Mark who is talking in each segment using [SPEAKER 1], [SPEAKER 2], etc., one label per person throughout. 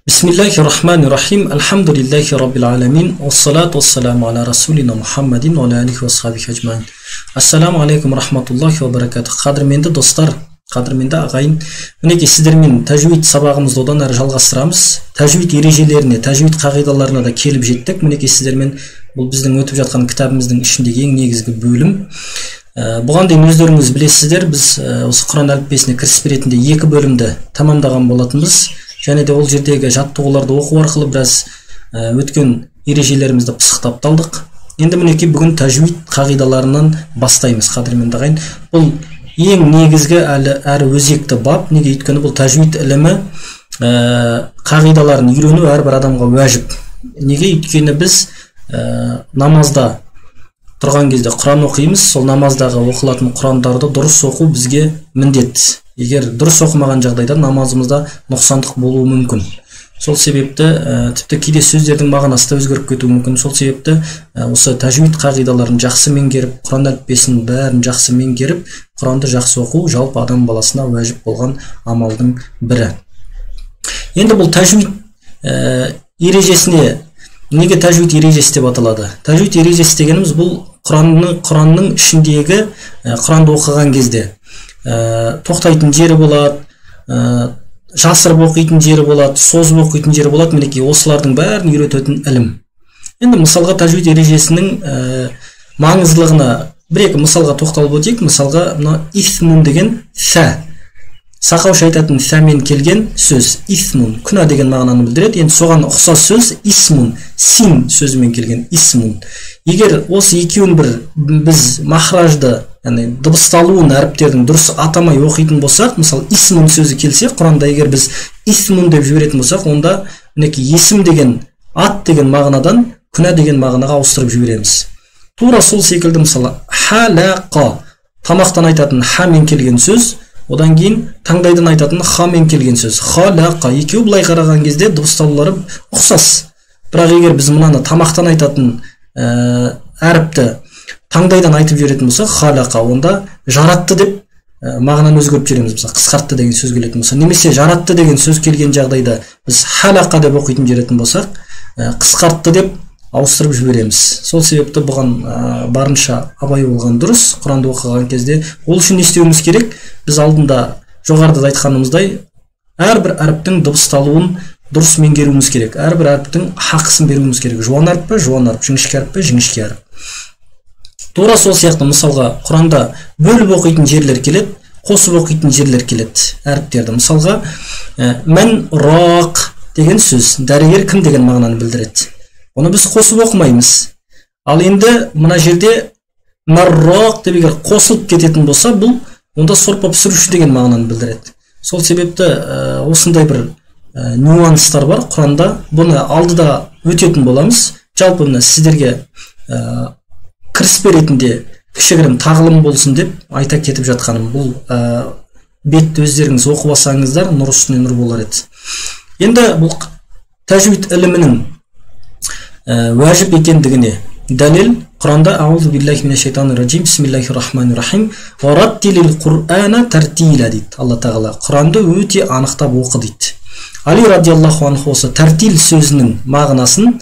[SPEAKER 1] Bismillahirrahmanirrahim. Elhamdülillahi Rabbil alemin. Vessalatu vesselamu ala Rasulina Muhammedin ve ala alihi ve sahbihi ecmain. Assalamu alaikum rahmatullahi ve berekatuh. Qadırменді достар, qadırменді ағайын. Мінекей сіздермен тәжвид сабағымызды одан әрі жалғастырамыз. Тәжвид ережелеріне, тәжвид қағидаларына да келіп жеттік. Мінекей сіздермен бұл біздің өтіп жатқан кітабымыздың ішіндегі ең негізгі бөлім. Бұған дейін өздеріңіз білесіздер, біз осы Құран әліппесіне кіріспе ретінде 2 бөлімді тамамдаған болатынбыз. Және де ол жердегі жаттығуларды оқу арқылы біраз өткен ережелерімізді пысықтап алдық. Енді мінекей бүгін тәжвид қағидаларынан бастаймыз, қадірменді ағайын. Бұл ең негізгі әрі өзекті бап. Неге? Өйткені бұл тәжвид ілімі қағидаларын үйрену әрбір адамға уәжіп. Неге? Өйткені біз намазда тұрған кезде Құран оқимыз, сол намаздағы оқылатын Құрандарды дұрыс оқу бізге міндет. Егер дұрыс оқымаған жағдайда намазымызда нұқсандық болуы мүмкін. Сол себепті тіпті кейде сөздердің мағынасы да өзгеріп кетуі мүмкін. Сол себепті осы тәжвид қағидаларын жақсы меңгеріп, Құран әліппесінің бәрін жақсы меңгеріп, Құранды жақсы оқу жалпы адам баласына уәжіп болған амалдың бірі. Енді бұл тәжвид ережесіне неге тәжвид ережесі деп аталады? Тәжвид ережесі дегеніміз бұл Құранның ішіндегі Құранды оқыған кезде тоқтайтын жері болады, жасырып оқитын жері болады, созып оқитын жері болады. Мінекей осылардың бәрін үйрететін ілім. Енді мысалға тәжвид ережесінің маңыздылығына бір-екі мысалға тоқталып өтейік. Мысалға мына исмун деген сә, сақаушы айтатын сәмен келген сөз исмун, күнә деген мағынаны білдіреді. Енді соған ұқсас сөз исмун, син сөзімен келген исмун. Егер осы екеуін біз махражды, яғни дыбысталуын әріптердің дұрыс атамай оқитын болсақ, мысалы исмун сөзі келсе, Құранда егер біз исмун деп жіберетін болсақ, онда мінекей есім деген, ат деген мағынадан күнә деген мағынаға ауыстырып жібереміз. Тура сол секілді мысалы халақа, тамақтан айтатын хамен келген сөз, одан кейін таңдайдан айтатын хамен келген сөз халақа. Екеуі былай қараған кезде дыбысталулары ұқсас. Бірақ егер біз мынаны тамақтан айтатын әріпті таңдайдан айтып жіберетін болса, халақа, онда жаратты деп мағынаны өзгеріп жібереміз. Мысалы қысқартты деген сөз келетін болса, немесе жаратты деген сөз келген жағдайда біз халақа деп оқитын жіберетін болсақ, қысқартты деп ауыстырып жібереміз. Сол себепті бұған барынша абай болған дұрыс. Құранды оқыған кезде ол үшін не істеуіміз керек? Біз алдында жоғарыда айтқанымыздай әрбір әріптің дыбысталуын дұрыс меңгеруіміз керек. Әрбір әріптің хақысын беруіміз керек. Жуан әріп пе, жуан әріп, жіңішке әріп пе, жіңішке әріп. Тура сол сияқты мысалға Құранда бөліп оқитын жерлер келеді, қосып оқитын жерлер келеді әріптерді. Мысалға мән рақ деген сөз, дәрігер кім деген мағынаны білдіреді. Оны біз қосып оқымаймыз. Ал енді мына жерде маррақ деп егер қосылып кететін болса, бұл онда сорпа пісіруші деген мағынаны білдіреді. Сол себепті осындай бір нюанстар бар Құранда. Бұны алдыда өтетін боламыз. Жалпы мына сіздерге кіріспе ретінде кішігірім тағылым болсын деп айта кетіп жатқаным. Бұл бетті өздеріңіз оқып алсаңыздар, нұр үстіне нұр болар еді. Енді бұл тәжвид ілімінің уәжіп екендігіне дәлел Құранда аузу биллахи минаш шайтанир раджим бисмиллахир-рахманир-рахим ва раттилил Құр'ана тартила дейді. Алла тағала Құранды өте анықтап оқы дейді. Али радиаллаху анху осы тартил сөзінің мағынасын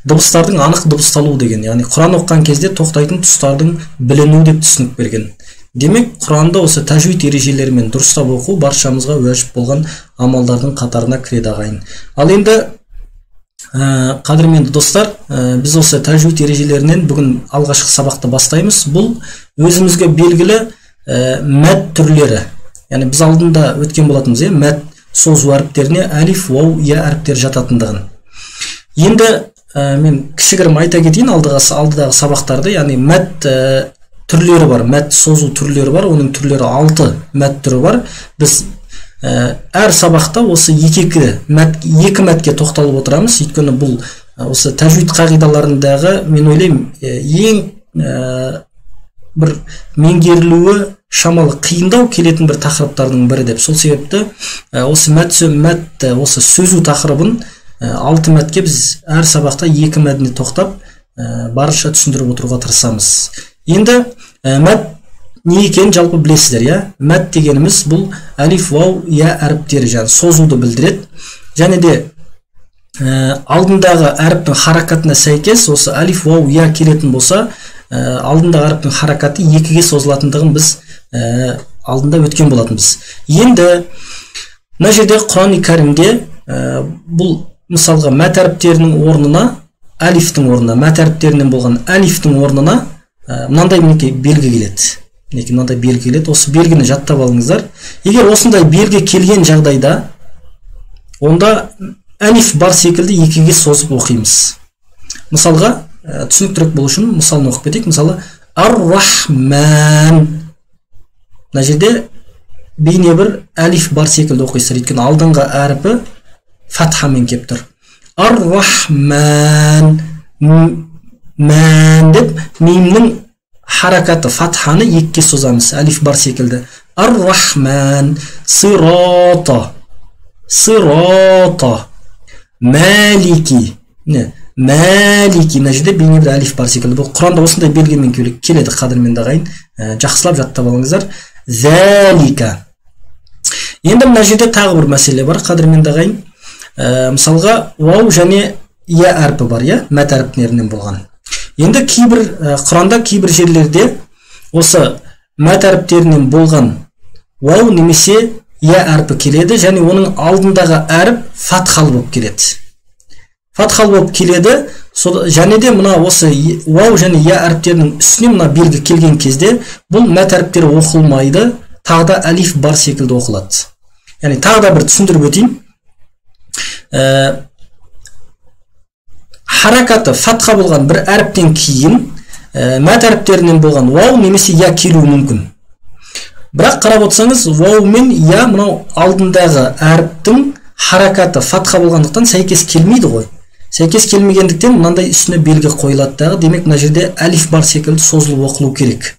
[SPEAKER 1] дыбыстардың анық дыбысталу деген, яғни Құран оққан кезде тоқтайтын тұстардың біліну деп түсінік берген. Демек, Құранда осы тәжвид ережелерімен дұрыстап оқу баршамызға уәжіп болған амалдардың қатарына кіреді ағайын. Ал енді қадірменді достар, біз осы тәжвид ережелерінен бүгін алғашқы сабақты бастаймыз. Бұл өзімізге белгілі мәд түрлері. Яғни біз алдында өткен болатынбыз, мәд созу әріптеріне әлиф, вау, я әріптер жататындығын. Енді мен кішігірім айта кетейін алдыдағы сабақтарды, яғни мәд түрлері бар, мәд созу түрлері бар, оның түрлері 6 мәд түрі бар. Біз әр сабақта осы екі мәдке тоқталып отырамыз. Өйткені бұл осы тәжвид қағидаларындағы, мен ойлаймын, ең бір меңгерілуі шамалы қиындау келетін бір тақырыптардың бірі деп. Сол себепті осы мәд осы сөзу тақырыбын 6 мәдке біз әр сабақта 2 мәдіне тоқтап барынша түсіндіріп отыруға тырысамыз. Енді мәд не екенін жалпы білесіздер, иә? Мәд дегеніміз бұл әлиф, вау, я әріптері, және созуды білдіреді. Және де алдындағы әріптің харакатына сәйкес осы алиф вау я келетін болса, алдындағы әріптің харакаты екіге созылатындығын біз алдында өткен болатынбыз. Енді мына жерде Құран-ы Кәрімде бұл мысалға мәт әріптерінің орнына алифтің орнына, мәт әріптерінен болған алифтің орнына мынандай мінекей белгі келеді. Мынандай белгі келеді. Осы белгіні жаттап алыңыздар. Егер осындай белгі келген жағдайда, онда алиф бар секілді екіге созып оқимыз. Мысалға, түсініктірек болу үшін мысалын оқып кетейік. Мысалы, ар-рахман. Мына жерде бейне бір алиф бар секілді оқисыздар. Өйткені алдыңғы әріпі фатхамен келіп тұр. Ар-рахман. Мән деп мимнің харакаты фатханы екіге созамыз. Алиф бар секілді. Ар-рахман. Сирата. Сирата. Малики. Малики. Мына жерде бейне бір алиф бар секілді. Бұл Құранда осындай белгімен келеді, қадірменді ағайын. Жақсылап жаттап алыңыздар. Залика. Енді мына жерде тағы бір мәселе бар, қадірменді ағайын. Мысалға, вау және я әрпі бар, мәт әріптерінен болған. Енді Құранда кейбір жерлерде осы мәт әріптерінен болған вау немесе я әрпі келеді, және оның алдындағы әріп фатхалы болып келеді. Фатхалы болып келеді, және де мына осы вау және я әріптерінің үстіне мына белгі келген кезде бұл мәт әріптері оқылмайды, тағы да алиф бар секілді оқылады. Яғни тағы да бір түсіндіріп өтейін. Харакаты фатха болған бір әріптен кейін мәт әріптерінен болған вау немесе я келуі мүмкін. Бірақ қарап отырсаңыз, вау мен я мынау алдындағы әріптің харакаты фатха болғандықтан сәйкес келмейді ғой. Сәйкес келмегендіктен мынандай үстіне белгі қойылады дағы. Демек, мына жерде алиф бар секілді созылып оқылу керек.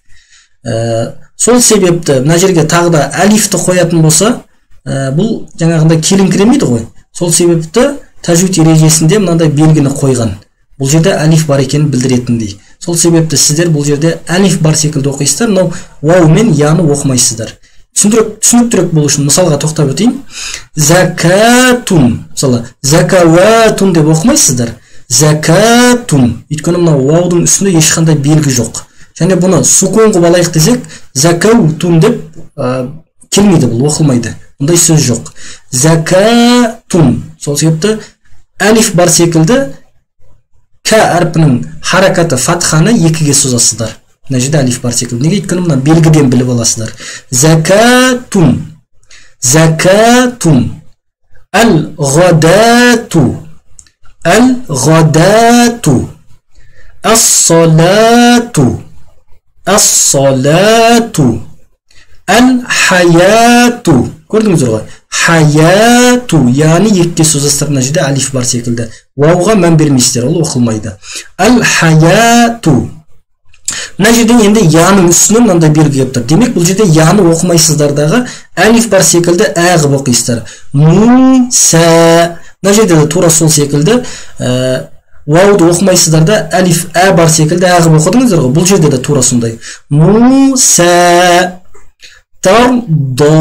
[SPEAKER 1] Сол себепті мына жерге тағы да алифті қоятын болса, бұл жаңағындай келіңкіремейді ғой. Сол себепті тәжвид ережесінде мынандай белгіні қойған. Бұл жерде алиф бар екенін білдіретіндей. Сол себепті сіздер бұл жерде алиф бар секілді оқисыздар, мынау вау мен яны оқымайсыздар. Түсініктірек болу үшін мысалға тоқтап өтейін. Закатун. Мысалы, закаватун деп оқымайсыздар. Закатун. Өйткені мынау ваудың үстінде ешқандай белгі жоқ. Және бұны сукун қылып алайық десек, закаутун деп келмейді, бұл оқылмайды. Бұндай сөз жоқ. Закатун. Сол себепті алиф бар секілді к әрпінің харакаты фатханы екіге созасыздар. Мына жерде алиф бар секілді. Неге? Өйткені мына белгіден біліп аласыздар. Закатун. Закатун. Ал-ғадату. Ал-ғадату. Ас-салату. Ас-салату. Ал-хаяту. Көрдіңіздер ғой? Хаяту. Яғни екіге созасыздар, мына жерде алиф бар секілді. Вауға мән бермейсіздер, ол оқылмайды. Ал-хаяту. Мына жерде енді яның үстіне мынандай белгі келіп тұр. Демек, бұл жерде яны оқымайсыздардағы алиф бар секілді әғып оқисыздар. Муса. Мына жерде де тура сол секілді вауды оқымайсыздарда алиф ә бар секілді әғып оқыдыңыздар ғой. Бұл жерде де тура сондай. Муса. Тарда.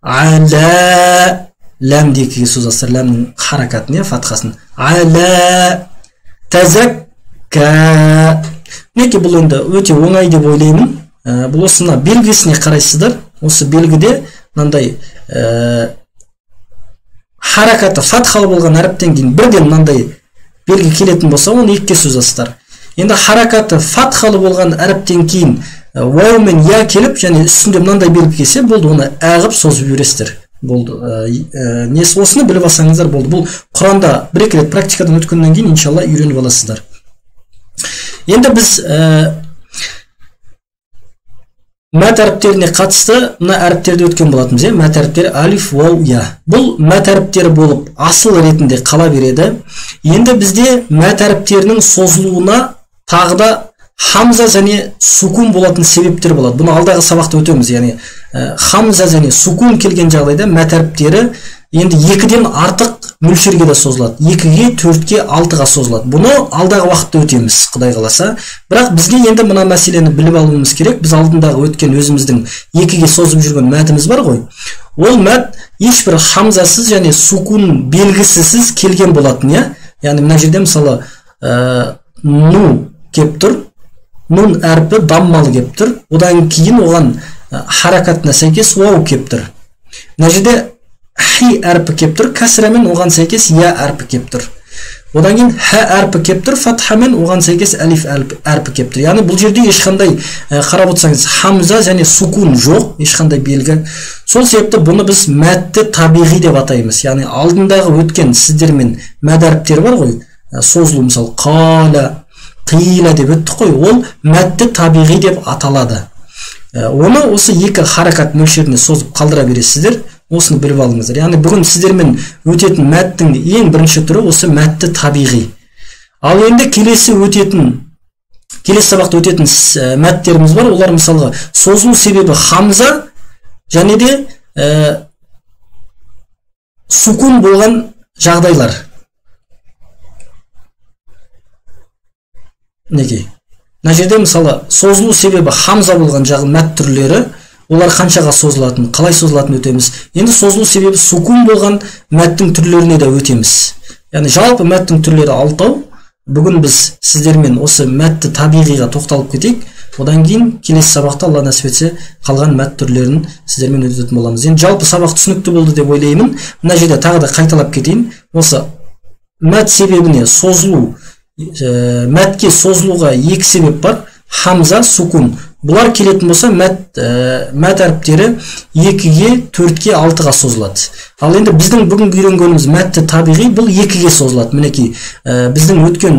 [SPEAKER 1] Ала. Ләм екіге созасыздар, ләмнің харакатын, фатхасын. Ала. Тазакка. Неке бұл енді өте оңай деп ойлаймын. Бұл осына белгісіне қарайсыздар. Осы белгіде мынандай харакаты фатхалы болған әріптен кейін бірден мынандай белгі келетін болса, оны екіге созасыздар. Енді харакаты фатхалы болған әріптен кейін вау мен я келіп, және үстінде мынандай белгі келсе, болды, оны әғып созып жібересіздер. Болды. Осыны біліп алсаңыздар болды. Бұл Құранда бір-екі рет практикадан өткеннен кейін иншалла үйреніп аласыздар. Енді біз мәт әріптеріне қатысты мына әріптерді өткен болатынбыз. Мәт әріптері алиф, вау, я. Бұл мәт әріптері болып асыл ретінде қала береді. Енді бізде мәт әріптерінің созылуына тағы да хамза және сукун болатын себептер болады. Бұны алдағы сабақта өтеміз. Яғни хамза және сукун келген жағдайда мәт әріптері енді 2-ден артық мөлшерге де созылады. 2-ге, 4-ге, 6-ға созылады. Бұны алдағы уақытта өтеміз, Құдай қаласа. Бірақ бізге енді мына мәселені біліп алуымыз керек. Біз алдындағы өткен өзіміздің 2-ге созып жүрген мәтіміз бар ғой. ол мәд ешбір хамзасыз және сукун белгісісіз келген болатын, иә. Яғни мына жерде мысалы ну кеп тұр, нун әрпі даммалы кеп тұр, одан кейін оған харакатына сәйкес вау кеп тұр. Мына жерде хи әрпі кеп тұр, кәсірамен оған сәйкес я әрпі кеп тұр. Одан кейін ха әрпі кеп тұр, фатхамен оған сәйкес әлиф әрпі кеп тұр. Яғни бұл жерде ешқандай қарап отырсаңыз хамза және сукун жоқ, ешқандай белгі. Сол себепті бұны біз мәтті табиғи деп атаймыз. Яғни алдындағы өткен сіздермен мәд әріптері бар ғой, созылу, мысалы қала, қила деп өттік қой, ол мәтті табиғи деп аталады. Оны осы екі харакат мөлшеріне созып қалдыра бересіздер. Осыны біліп алыңыздар. Яғни бүгін сіздермен өтетін мәттің ең бірінші түрі осы мәтті табиғи. Ал енді келесі сабақта өтетін мәттеріміз бар. Олар мысалға созылу себебі хамза және де сукун болған жағдайлар. Неге? Мына жерде мысалы созылу себебі хамза болған мәт түрлері, олар қаншаға созылатын, қалай созылатын өтеміз. Енді созылу себебі сукун болған мәттің түрлеріне де өтеміз. Яғни жалпы мәттің түрлері 6. Бүгін біз сіздермен осы мәтті табиғиға тоқталып кетейік. Одан кейін келесі сабақта Алла нәсіп етсе қалған мәт түрлерін сіздермен өтетін боламыз. Енді жалпы сабақ түсінікті болды деп ойлаймын. Мына жерде тағы да қайталап кетейін. Осы мәт себебіне созылу, мәтке созылуға екі себеп бар: хамза, сукун. Бұлар келетін болса мәт әріптері 2-ге, 4-ге, 6-ға созылады. Ал енді біздің бүгін үйренгеніміз мәтті табиғи, бұл 2-ге созылады. Мінекей біздің өткен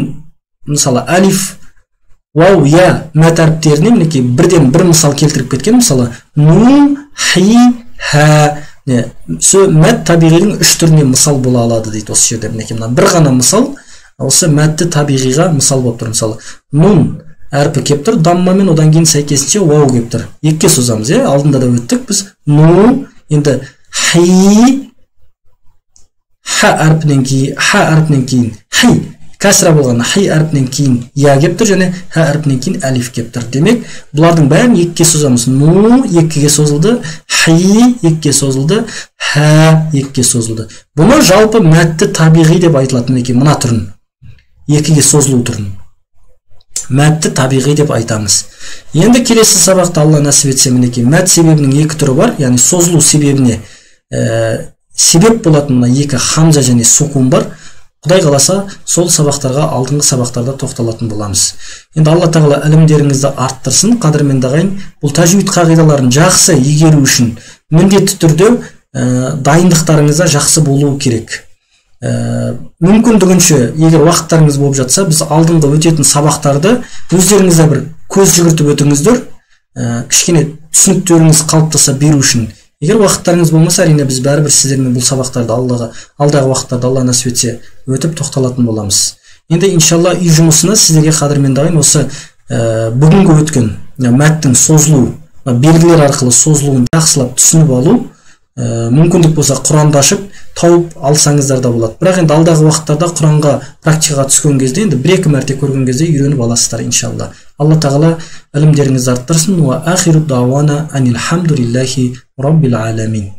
[SPEAKER 1] мысалы алиф, вау, я мәт әріптеріне мінекей бірден бір мысал келтіріп кеткен. Мысалы нун, хи, ха. Мәт табиғидің 3 түріне мысал бола алады дейді осы жерде. Мінекей бір ғана мысал осы мәтті табиғиға мысал болып тұр. Мысалы нун әрпі кеп тұр, даммамен одан кейін сәйкесінше вау кеп тұр. 2-ге созамыз, алдында да өттік біз. Ну, енді хи, ха әрпінен кейін хи, кәсіра болған хи әрпінен кейін я кеп тұр, және ха әрпінен кейін әлиф кеп тұр. Демек, бұлардың бәрін 2-ге созамыз. Ну, 2-ге созылды, хи 2-ге созылды, ха 2-ге созылды. Бұны жалпы мәтті табиғи деп айтылатын екен, мұна түрін. 2-ге созылу түрін мәтті табиғи деп айтамыз. Енді келесі сабақта Алла нәсіп етсе мінекей мәт себебінің 2 түрі бар. Яғни созылу себебіне себеп болатын 2 хамза және сукун бар. Құдай қаласа сол сабақтарға алдыңғы сабақтарда тоқталатын боламыз. Енді Алла тағала ілімдеріңізді арттырсын. Қадірменді ағайын, бұл тәжвид қағидаларын жақсы игеру үшін міндетті түрде дайындықтарыңызда жақсы болуы керек. Мүмкіндігінше, егер уақыттарыңыз болып жатса, біз алдыңғы өтетін сабақтарды өздеріңізде бір көз жүгіртіп өтіңіздер, кішкене түсініктеріңіз қалыптаса беру үшін. Егер уақыттарыңыз болмаса, әрине біз бәрібір сіздермен бұл сабақтарды алдағы уақыттарда Алла нәсіп етсе өтіп тоқталатын боламыз. Енді иншалла үй жұмысына сіздерге қадірменді ағайын осы бүгінгі өткен мәттің созылу белгілер арқылы созылуын жақсылап түсініп алу, мүмкіндік болса Құранды ашып тауып алсаңыздар да болады. Бірақ енді алдағы уақыттарда Құранға практикаға түскен кезде, енді 1-2 мәрте көрген кезде үйреніп аласыздар иншалла. Алла тағала ілімдеріңізді арттырсын. Ва ахиру дауана анил хамдулиллахи раббил аламин.